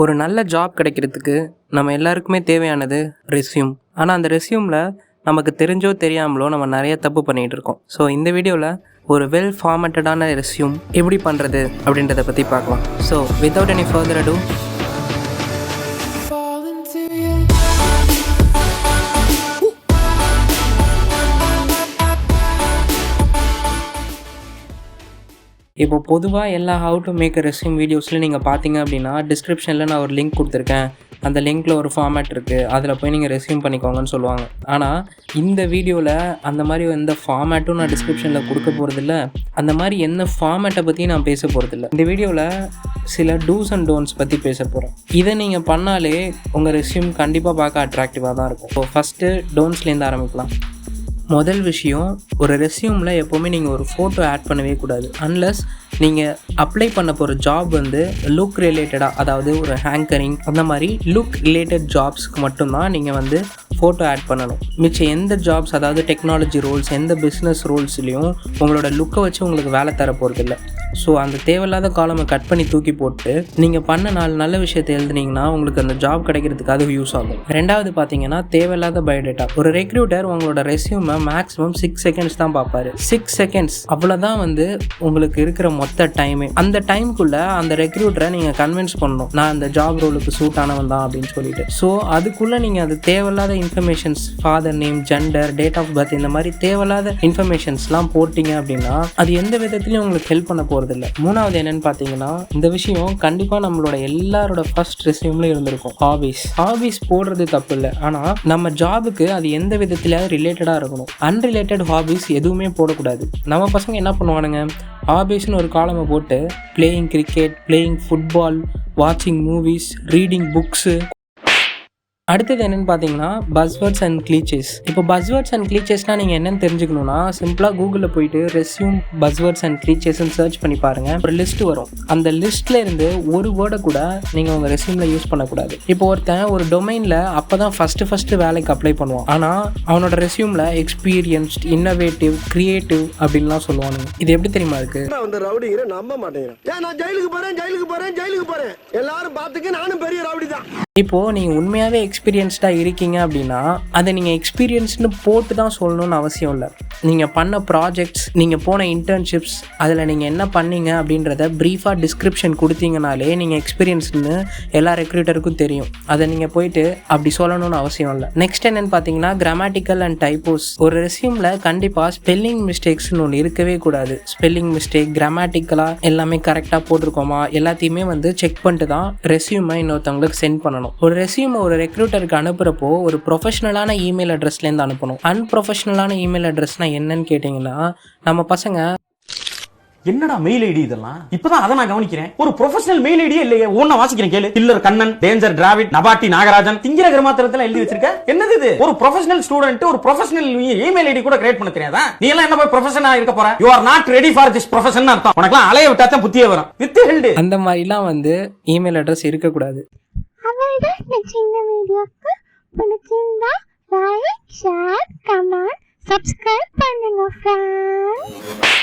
ஒரு நல்ல ஜாப் கிடைக்கிறதுக்கு நம்ம எல்லாருக்குமே தேவையானது ரெஸ்யூம். ஆனால் அந்த ரெஸ்யூமில் நமக்கு தெரிஞ்சோ தெரியாமலோ நம்ம நிறைய தப்பு பண்ணிகிட்டு இருக்கோம். ஸோ இந்த வீடியோவில் ஒரு வெல் ஃபார்மேட்டடான ரெஸ்யூம் எப்படி பண்ணுறது அப்படின்றத பற்றி பார்க்கலாம். ஸோ வித்தவுட் எனி ஃபர்தர் அடு இப்போ பொதுவாக எல்லா how to make a resume வீடியோஸில் நீங்கள் பார்த்தீங்க அப்படின்னா டிஸ்கிரிப்ஷனில் நான் ஒரு லிங்க் கொடுத்துருக்கேன், அந்த லிங்க்கில் ஒரு ஃபார்மேட் இருக்குது, அதில் போய் நீங்கள் ரெஸ்யூம் பண்ணிக்கோங்கன்னு சொல்லுவாங்க. ஆனால் இந்த வீடியோவில் அந்த மாதிரி எந்த ஃபார்மேட்டும் நான் டிஸ்கிரிப்ஷனில் கொடுக்க போகிறதில்ல, அந்த மாதிரி எந்த ஃபார்மேட்டை பற்றியும் நான் பேச போகிறதில்ல. இந்த வீடியோவில் சில டூஸ் அண்ட் டோன்ட்ஸ் பற்றி பேச போகிறேன். இதை நீங்கள் பண்ணாலே உங்கள் ரெஸ்யூம் கண்டிப்பாக பார்க்க அட்ராக்டிவாக தான் இருக்கும். ஸோ ஃபஸ்ட்டு டோன்ட்ஸ்லேருந்து ஆரம்பிக்கலாம். முதல் விஷயம், ஒரு ரெஸ்யூமில் எப்போவுமே நீங்கள் ஒரு ஃபோட்டோ ஆட் பண்ணவே கூடாது. அன்லஸ் நீங்கள் அப்ளை பண்ண போகிற ஜாப் வந்து லுக் ரிலேட்டடாக, அதாவது ஒரு ஹேங்கரிங் அந்த மாதிரி லுக் ரிலேட்டட் ஜாப்ஸ்க்கு மட்டும்தான் நீங்கள் வந்து ஃபோட்டோ ஆட் பண்ணணும். மிச்சம் எந்த ஜாப்ஸ், அதாவது டெக்னாலஜி ரோல்ஸ், எந்த பிஸ்னஸ் ரோல்ஸ்லேயும் உங்களோட லுக்கை வச்சு உங்களுக்கு வேலை தர போகிறதில்ல. ஸோ அந்த தேவையில்லாத காலமை கட் பண்ணி தூக்கி போட்டு நீங்கள் பண்ண 4 நல்ல விஷயத்தை எழுதுனீங்கன்னா உங்களுக்கு அந்த ஜாப் கிடைக்கிறதுக்கு அது யூஸ் ஆகும். ரெண்டாவது பார்த்தீங்கன்னா தேவையில்லாத பயோடேட்டா. ஒரு ரெக்ரூட்டர் உங்களோட ரெஸ்யூமை மேக்ஸிமம் 6 செகண்ட்ஸ் தான் பார்ப்பாரு. 6 செகண்ட்ஸ் அவ்வளோதான் வந்து உங்களுக்கு இருக்கிற மொத்த டைமே. அந்த டைமுக்குள்ளே அந்த ரெக்ரூட்டரை நீங்கள் கன்வின்ஸ் பண்ணணும், நான் அந்த ஜாப் ரோலுக்கு சூட் ஆனவன் தான் அப்படின்னு சொல்லிட்டு. ஸோ அதுக்குள்ளே நீங்கள் அது தேவையில்லாத informations, father name, gender, date of birth, இந்த மாதிரி தேவையில்லாத இன்ஃபர்மேஷன்ஸ்லாம் போட்டிங்க அப்படின்னா அது எந்த விதத்துலையும் உங்களுக்கு ஹெல்ப் பண்ண போகிறதில்ல. மூணாவது என்னன்னு பார்த்தீங்கன்னா, இந்த விஷயம் கண்டிப்பாக நம்மளோட எல்லாரோட ஃபர்ஸ்ட் ரெஸ்யூம்ல இருந்திருக்கும். ஹாபிஸ் போடுறது தப்பு இல்லை, ஆனால் நம்ம ஜாபுக்கு அது எந்த விதத்தில் ரிலேட்டடாக இருக்கணும். அன்ரிலேட்டட் ஹாபிஸ் எதுவுமே போடக்கூடாது. நம்ம பசங்க என்ன பண்ணுவானுங்க, ஹாபிஸ்னு ஒரு காலமை போட்டு பிளேயிங் கிரிக்கெட், பிளேயிங் ஃபுட்பால், வாட்சிங் மூவிஸ், ரீடிங் புக்ஸு. அடுத்தது என்னென்னு பார்த்தீங்கன்னா பஸ்வேர்ட்ஸ் அண்ட் கிளீச்சஸ். இப்போ பஸ்வேர்ட்ஸ் அண்ட் கிளீச்சஸ்னால் நீங்கள் என்னென்னு தெரிஞ்சுக்கணுன்னா சிம்பிளாக கூகுளில் போயிட்டு ரெஸ்யூம் பஸ்வேர்ட்ஸ் அண்ட் கிளீச்சஸ்ன்னு சர்ச் பண்ணி பாருங்கள். ஒரு லிஸ்ட்டு வரும். அந்த லிஸ்ட்டில் இருந்து ஒரு வேர்டை கூட நீங்கள் உங்கள் ரெஸ்யூமில் யூஸ் பண்ணக்கூடாது. இப்போ ஒருத்தன் ஒரு டொமைனில் அப்போ தான் ஃபஸ்ட்டு வேலைக்கு அப்ளை பண்ணுவான். ஆனால் அவனோட ரெஸ்யூமில் எக்ஸ்பீரியன்ஸ்ட், இன்னோவேட்டிவ், கிரியேட்டிவ் அப்படின்லாம் சொல்லுவானுங்க. இது எப்படி தெரியுமா இருக்குது? நம்ப மாட்டேங்கிறேன், நான் ஜெயிலுக்கு போகிறேன் எல்லாரும் பார்த்துக்க, நானும் பெரிய ரவுடி தான். இப்போது நீங்கள் உண்மையாகவே எக்ஸ்பீரியன்ஸ்டாக இருக்கீங்க அப்படின்னா அதை நீங்கள் எக்ஸ்பீரியன்ஸ்னு போட்டு தான் சொல்லணும்னு அவசியம் இல்லை. நீங்கள் பண்ண ப்ராஜெக்ட்ஸ், நீங்கள் போன இன்டர்ன்ஷிப்ஸ், அதில் நீங்கள் என்ன பண்ணீங்க அப்படின்றத ப்ரீஃபாக டிஸ்கிரிப்ஷன் கொடுத்தீங்கனாலே நீங்கள் எக்ஸ்பீரியன்ஸ்னு எல்லா ரெக்ரூட்டருக்கும் தெரியும். அதை நீங்கள் போயிட்டு அப்படி சொல்லணும்னு அவசியம் இல்லை. நெக்ஸ்ட் என்னென்னு பார்த்தீங்கன்னா கிராமட்டிக்கல் அண்ட் டைப்போஸ். ஒரு ரெஸ்யூமில் கண்டிப்பாக ஸ்பெல்லிங் மிஸ்டேக்ஸ்னு ஒன்று இருக்கவே கூடாது. ஸ்பெல்லிங் மிஸ்டேக், கிராமட்டிக்கலாக எல்லாமே கரெக்டாக போட்டிருக்கோமா எல்லாத்தையுமே வந்து செக் பண்ணிட்டு தான் ரெஸ்யூமை இன்னொருத்தவங்களுக்கு சென்ட் பண்ணணும். ஒரு ரெஸ்யூமை ஒரு ரெக்ரூட்டருக்கு அனுப்புறப்போ ஒரு ப்ரொஃபஷனலான இமெயில் அட்ரஸ்லேருந்து அனுப்பணும். அன்ப்ரொஃபஷனலான இமெயில் அட்ரஸ்னா என்னன்னு கேட்டிங்கன்னா, நம்ம பசங்க என்னடா மெயில் ஐடி இதெல்லாம் இப்பதான் அதை நான் கவனிக்கிறேன். ஒரு ப்ரொஃபஷனல் மெயில் ஐடியே இல்லையே. ஒண்ணா வாசிக்கிறேன் கேளு. Killer Kannan, danger Dravid, Nabati Nagarajan, திங்கிற கிரமாத்திரத்துல எழுதி வச்சிருக்க. என்னது இது? ஒரு ப்ரொஃபஷனல் ஸ்டூடெண்ட் ஒரு ப்ரொஃபஷனல் இமெயில் ஐடி கூட கிரியேட் பண்ண தெரியாதா? நீ எல்லாம் என்ன போய் ப்ரொஃபஷனலா இருக்க போற? You are not ready for this profession அர்த்தம். உனக்குலாம் அலைய விட்டா தான் புத்தியே வரும். வித் ஹெல்ட் அந்த மாதிரிலாம் வந்து இமெயில் அட்ரஸ் இருக்க கூடாது. சின்ன வீடியோக்கு பிடிச்சிருந்தா லைக், ஷேர், கமெண்ட், சப்ஸ்கிரைப் பண்ணுங்க ஃப்ரெண்ட்ஸ்.